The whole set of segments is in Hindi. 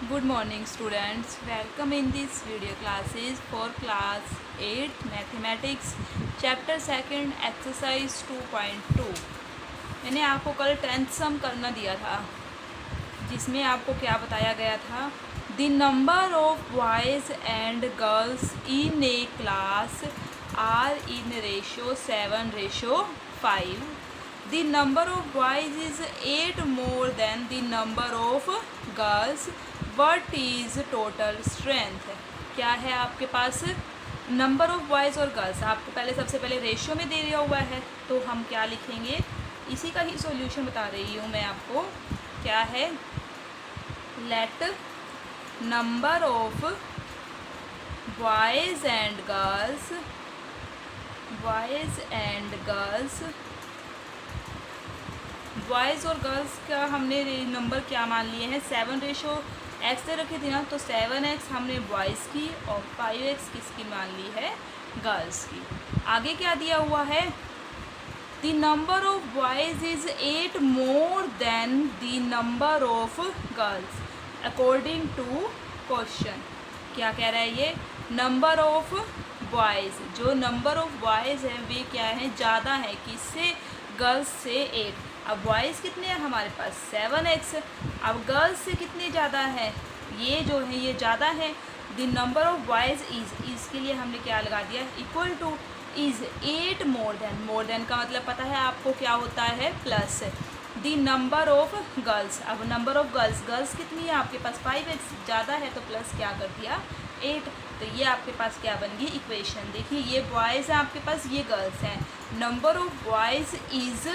Good morning students, welcome in this video classes for class 8 mathematics chapter 2 exercise 2.2। मैंने आपको कल 10th सम करना दिया था जिसमें आपको क्या बताया गया था, the number of boys and girls in a class are in ratio 7:5। The number of boys is 8 more than the number of girls. What is total strength? क्या है आपके पास नंबर ऑफ बॉयज़ और गर्ल्स। आपको सबसे पहले रेशियो में दे दिया हुआ है, तो हम क्या लिखेंगे, इसी का ही सॉल्यूशन बता रही हूँ मैं आपको। क्या है, let number of boys and girls boys और गर्ल्स का हमने नंबर क्या मान लिए हैं, 7:x से रखी थी ना, तो 7x हमने बॉयज़ की और 5x किसकी मान ली है, गर्ल्स की। आगे क्या दिया हुआ है, the number of boys is 8 more than the number of girls according to question. क्या कह रहा है ये, नंबर ऑफ बॉयज़, जो नंबर ऑफ बॉयज़ हैं वे क्या हैं, ज़्यादा है किससे, गर्ल्स से 8। अब बॉयज़ कितने हैं हमारे पास, 7x। अब गर्ल्स से कितने ज़्यादा है, ये जो है ये ज़्यादा है। The number of boys is के लिए हमने क्या लगा दिया, equal two is 8 more then का मतलब पता है आपको क्या होता है, plus the number of girls. अब नंबर ऑफ गर्ल्स कितनी है आपके पास, 5x, ज़्यादा है तो प्लस क्या कर दिया, 8। तो ये आपके पास क्या बन गई इक्वेशन। देखिए ये बॉयज़ हैं आपके पास, ये गर्ल्स हैं। Number of boys is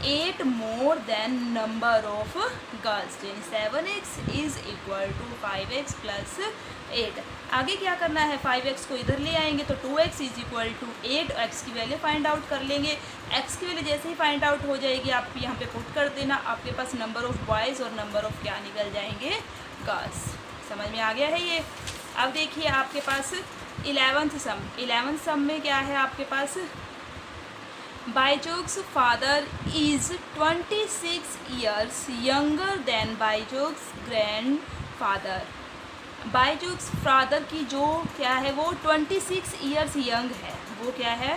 8 more then number of girls, यानी 7x is equal to 5x plus 8। आगे क्या करना है, 5x को इधर ले आएंगे तो 2x is equal to 8। x की वैल्यू फाइंड आउट कर लेंगे। x की वैल्यू जैसे ही फाइंड आउट हो जाएगी आप यहाँ पे पुट कर देना, आपके पास नंबर ऑफ बॉयज़ और नंबर ऑफ क्या निकल जाएंगे, गर्ल्स। समझ में आ गया है ये। अब देखिए आपके पास 11th सम में क्या है आपके पास, बाइजोक्स father is 26 years younger than बाइजोक्स ग्रैंड फादर। बाइजोक्स फादर की जो क्या है वो 26 years यंग है। वो क्या है,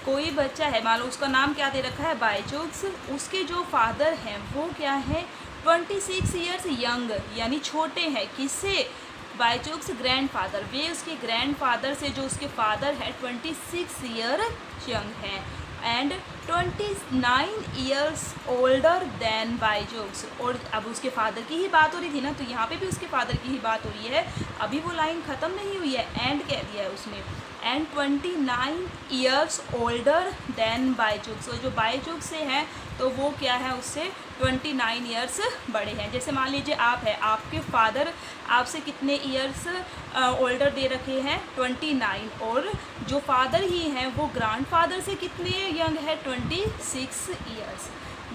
कोई बच्चा है, मान लो उसका नाम क्या दे रखा है, बाइजोक्स, उसके जो फादर हैं वो क्या है, 26 years यंग, यानी छोटे हैं किससे, बाइजोक्स ग्रैंड फादर, वे उसके ग्रैंड फादर से जो उसके फादर है 26 year यंग हैं, एंड 29 years ओल्डर देन बाइजोक्स। और अब उसके फादर की ही बात हो रही थी ना, तो यहाँ पे भी उसके फादर की ही बात हो रही है, अभी वो लाइन ख़त्म नहीं हुई है, एंड कह दिया है उसने, एंड 29 years ओल्डर देन बाइजोक्स। और जो बाइजोक्स से हैं तो वो क्या है, उससे 29 years बड़े हैं। जैसे मान लीजिए आप है, आपके फादर आपसे कितने ईयर्स ओल्डर दे रखे हैं, 29, और जो फादर ही हैं वो ग्रैंड फादर से कितने यंग है, 26 years।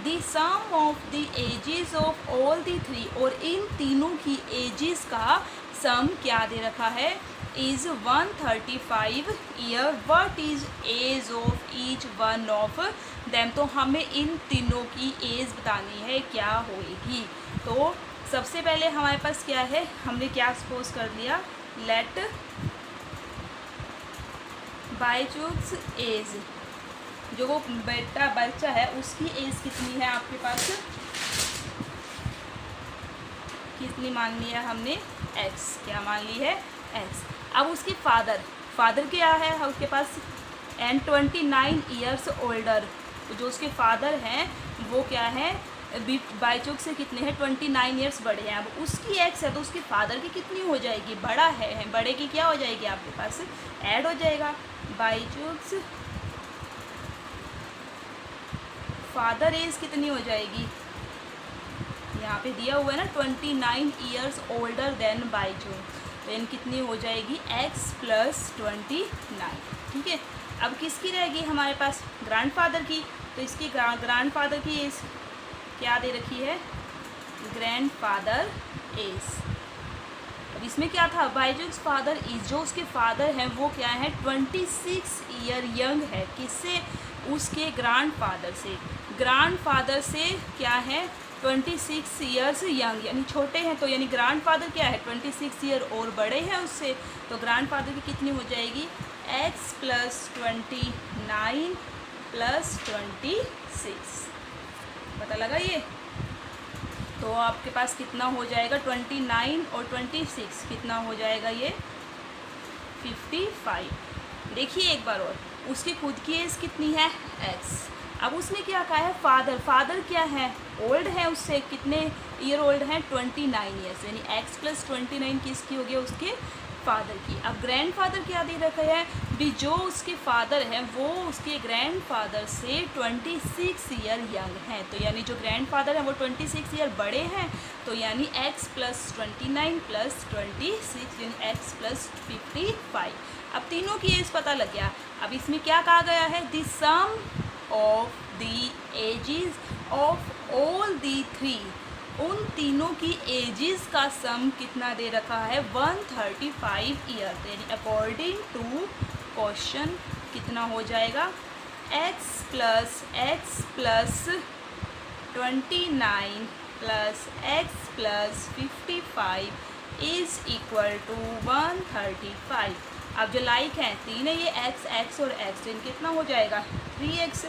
The sum of the ages of all the three, और इन तीनों की एजेस का सम क्या दे रखा है, is 135 year। What is age of each one of them. तो हमें इन तीनों की एज बतानी है, क्या होएगी। तो सबसे पहले हमारे पास क्या है, हमने क्या सपोज कर लिया, लेट बाइजोक्स एज, जो वो बच्चा है उसकी एज कितनी है आपके पास, कितनी मान लिया हमने, x। क्या मान ली है, x। अब उसके फादर क्या है उसके पास, एंड 29 years ओल्डर, जो उसके फादर हैं वो क्या है, बाइजोक्स से कितने हैं, 29 years बड़े हैं। अब उसकी x है तो उसके फादर की कितनी हो जाएगी, बड़ा है, बड़े की क्या हो जाएगी आपके पास, ऐड हो जाएगा, बाइजोक्स फादर एज कितनी हो जाएगी, यहाँ पे दिया हुआ है ना 29 years ओल्डर देन बाइजोक्स, देन कितनी हो जाएगी, x प्लस 29। ठीक है, अब किसकी रहेगी हमारे पास, ग्रैंडफादर की। तो इसकी ग्रैंडफादर की एज क्या दे रखी है, ग्रैंडफादर एज। अब इसमें क्या था, बाइजोक्स फादर इज, जो उसके फादर हैं वो क्या है, 26 year यंग है, किससे, उसके ग्रैंडफादर से। ग्रैंडफादर से क्या है, 26 ईयर्स यंग, यानी छोटे हैं, तो यानी ग्रैंडफादर क्या है 26 ईयर और बड़े हैं उससे, तो ग्रैंडफादर की कितनी हो जाएगी x + 29 + 26। पता लगा ये? तो आपके पास कितना हो जाएगा 29 और 26 कितना हो जाएगा ये 55। देखिए एक बार और, उसकी खुद की एज कितनी है x। अब उसने क्या कहा है फादर, फादर क्या है ओल्ड है उससे, कितने ईयर ओल्ड है 29 ईयर्स, यानी x + 29 किसकी हो गया उसके फादर की। अब ग्रैंडफादर क्या दे रखा है भी, जो उसके फादर हैं वो उसके ग्रैंडफादर से 26 ईयर यंग हैं, तो यानी जो ग्रैंडफादर हैं वो 26 ईयर बड़े हैं, तो यानी x + 29 + 26 यानी x + 55। अब तीनों की एज पता लग गया। अब इसमें क्या कहा गया है, the sum of the ages of all the three, उन तीनों की एजेस का सम कितना दे रखा है 135 ईयर, यानी अकॉर्डिंग टू क्वेश्चन कितना हो जाएगा x + 29 + x + 55 is equal to 135। अब जो लाइक हैं तीन है ये x और x, तो कितना हो जाएगा 3x,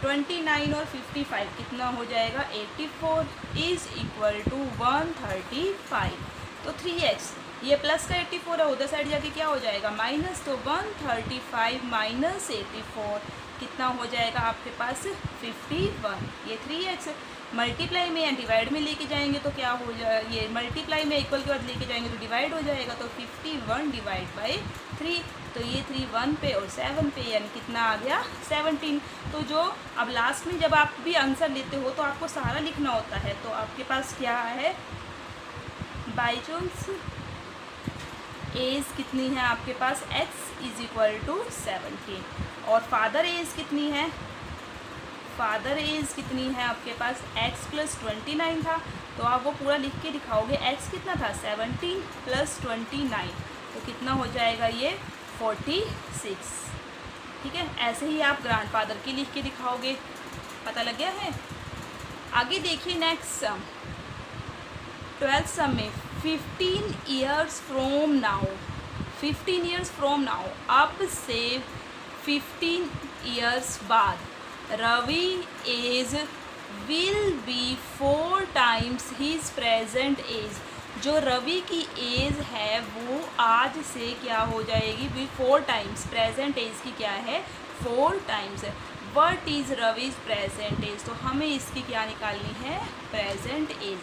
29 और 55 कितना हो जाएगा 84 इज़ इक्वल टू 135। तो 3x ये प्लस का 84 है, उधर साइड जाके क्या हो जाएगा माइनस, तो 135 - 84 कितना हो जाएगा आपके पास 51। ये 3x मल्टीप्लाई में या डिवाइड में लेके जाएंगे तो क्या हो जाए, ये मल्टीप्लाई में इक्वल के बाद लेके जाएंगे तो डिवाइड हो जाएगा, तो 51 / 3, तो ये 3 1 पे और 7 पे, यानी कितना आ गया 17। तो जो अब लास्ट में जब आप भी आंसर लेते हो तो आपको सारा लिखना होता है, तो आपके पास क्या है बाई चांस एज कितनी है आपके पास x = 17 और फादर एज कितनी है, फादर एज कितनी है आपके पास x + 29 था, तो आप वो पूरा लिख के दिखाओगे, x कितना था 17 + 29, तो कितना हो जाएगा ये 46। ठीक है, ऐसे ही आप ग्रैंडफादर की लिख के दिखाओगे। पता लग गया है? आगे देखिए नेक्स्ट सम, 12th सम में 15 years from now, 15 years from now, अब से 15 ईयर्स बाद Ravi age will be 4 times his present age, जो रवि की एज है वो आज से क्या हो जाएगी भी 4 टाइम्स, प्रेजेंट एज की क्या है 4 टाइम्स है। What is Raviz present as, तो हमें इसकी क्या निकालनी है प्रेजेंट एज।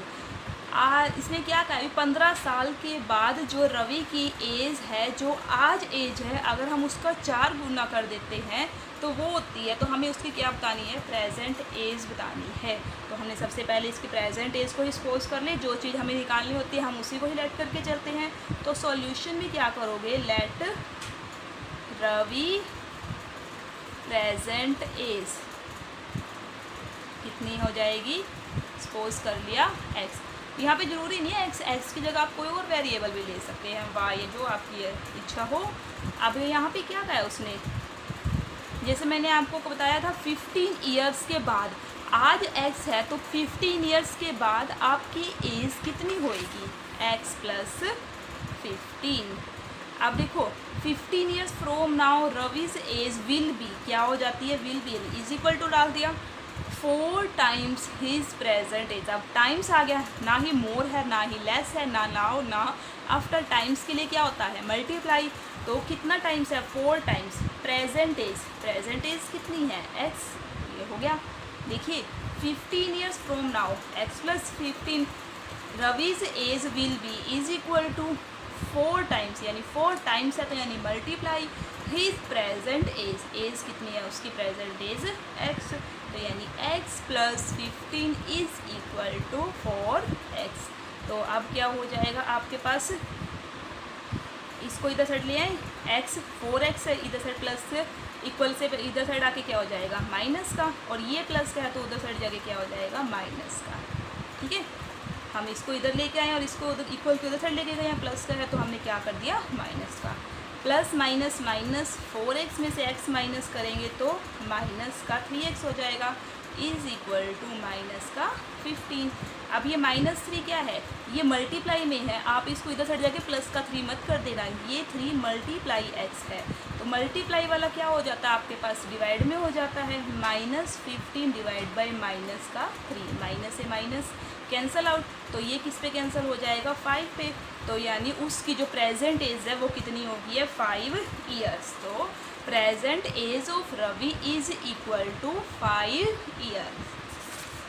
इसने क्या कहा 15 साल के बाद जो रवि की एज है, जो आज एज है, अगर हम उसका 4 गुना कर देते हैं तो वो होती है, तो हमें उसकी क्या बतानी है प्रेजेंट एज बतानी है। तो हमने सबसे पहले इसकी प्रेजेंट एज को ही सपोज कर ले, जो चीज़ हमें निकालनी होती है हम उसी को ही लेट करके चलते हैं। तो सॉल्यूशन में क्या करोगे, लेट रवि प्रेजेंट एज कितनी हो जाएगी, सपोज कर लिया x। यहाँ पे ज़रूरी नहीं है x की जगह आप कोई और वेरिएबल भी ले सकते हैं, y, जो आपकी इच्छा हो। अब यहाँ पे क्या कहा है उसने, जैसे मैंने आपको बताया था 15 ईयर्स के बाद, आज x है तो 15 ईयर्स के बाद आपकी एज कितनी होएगी x + 15। अब देखो 15 years from now Ravi's age will be, क्या हो जाती है will be, is equal to डाल दिया 4 टाइम्स हिज प्रेजेंट एज। अब टाइम्स आ गया, ना ही मोर है ना ही लेस है, ना नाउ ना आफ्टर, टाइम्स के लिए क्या होता है मल्टीप्लाई, तो कितना टाइम्स है 4 टाइम्स प्रेजेंट एज कितनी है x, ये हो गया। देखिए 15 years from now x + 15 Ravi's age will be is equal to 4 times, यानी 4 टाइम्स है तो यानी मल्टीप्लाई हिज प्रेजेंट एज कितनी है उसकी प्रेजेंट एज x, तो यानी x + 15 is equal to 4x। तो अब क्या हो जाएगा आपके पास, इसको इधर साइड ले आए x 4x है, इधर साइड प्लस इक्वल से इधर साइड आके क्या हो जाएगा माइनस का, और ये प्लस का है तो उधर साइड जाके क्या हो जाएगा माइनस का। ठीक है, हम इसको इधर लेके आए और इसको उधर इक्वल के उधर साइड लेके गए, प्लस का है तो हमने क्या कर दिया माइनस का। प्लस माइनस 4x में से x माइनस करेंगे तो माइनस का 3x हो जाएगा। इज इक्वल टू माइनस का 15। अब ये -3 क्या है, ये मल्टीप्लाई में है, आप इसको इधर साइड जाके प्लस का 3 मत कर देना, ये 3 मल्टीप्लाई x है, तो मल्टीप्लाई वाला क्या हो जाता है आपके पास, डिवाइड में हो जाता है, -15 डिवाइड बाई माइनस का 3, माइनस से माइनस कैंसल आउट, तो ये किस पे कैंसिल हो जाएगा, 5 पे, तो यानी उसकी जो प्रेजेंट एज है वो कितनी होगी है, 5 ईयर्स। तो present age of Ravi is equal to 5 years.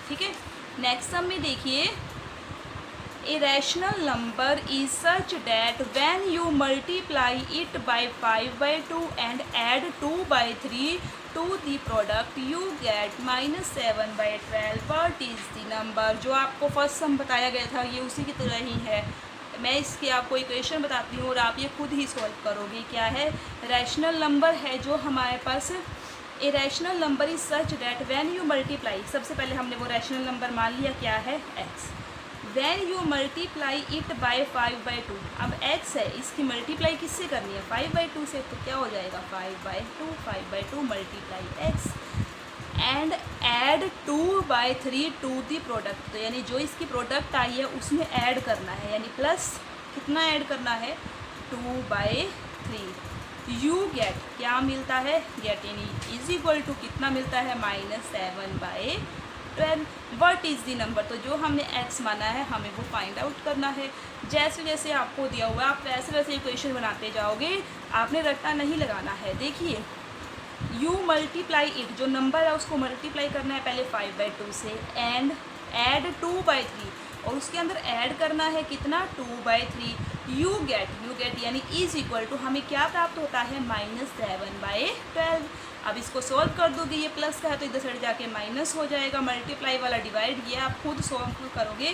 ठीक है, नेक्स्ट सम में देखिए, a rational number is such that when you multiply it by 5/2 and add 2/3 to the product you get -7/12। What is the number. जो आपको फर्स्ट सम बताया गया था ये उसी की तरह ही है, मैं इसकी आपको इक्वेशन बताती हूँ और आप ये खुद ही सॉल्व करोगे। क्या है, रैशनल नंबर है जो हमारे पास, a rational number is such that when you multiply, सबसे पहले हमने वो रैशनल नंबर मान लिया क्या है, x, when you multiply it by 5/2, अब x है, इसकी मल्टीप्लाई किससे करनी है, 5/2 से, तो क्या हो जाएगा 5/2 multiply x and add 2/3 to the product, तो यानी जो इसकी प्रोडक्ट आई है उसमें ऐड करना है, यानी प्लस कितना ऐड करना है, 2/3, यू गेट क्या मिलता है, गेट यानी इज इक्वल टू कितना मिलता है, -7/12। व्हाट इज़ दी नंबर, तो जो हमने x माना है हमें वो फाइंड आउट करना है। जैसे जैसे आपको दिया हुआ है आप वैसे वैसे इक्वेशन बनाते जाओगे, आपने रट्टा नहीं लगाना है। देखिए, यू मल्टीप्लाई इट, जो नंबर है उसको मल्टीप्लाई करना है पहले 5/2 से, एंड ऐड 2/3, और उसके अंदर ऐड करना है कितना, 2/3, यू गेट यानी इज इक्वल टू, हमें क्या प्राप्त होता है, -7/12। अब इसको सॉल्व कर दोगे, ये प्लस का है तो इधर साइड जाके माइनस हो जाएगा, मल्टीप्लाई वाला डिवाइड, ये आप खुद सॉल्व करोगे,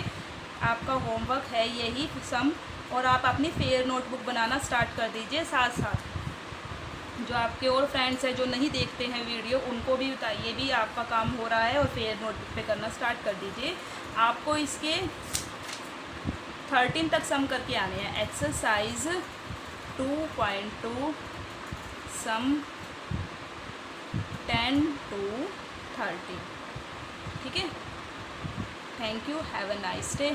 आपका होमवर्क है यही सम, और आप अपनी फेयर नोटबुक बनाना स्टार्ट कर दीजिए। साथ साथ जो आपके और फ्रेंड्स हैं जो नहीं देखते हैं वीडियो, उनको भी बताइए भी आपका काम हो रहा है, और फेयर नोटबुक पे करना स्टार्ट कर दीजिए। आपको इसके 13 तक सम करके आने हैं। Exercise 2.2 sum 10 to 30। ठीक है, thank you, have a nice day.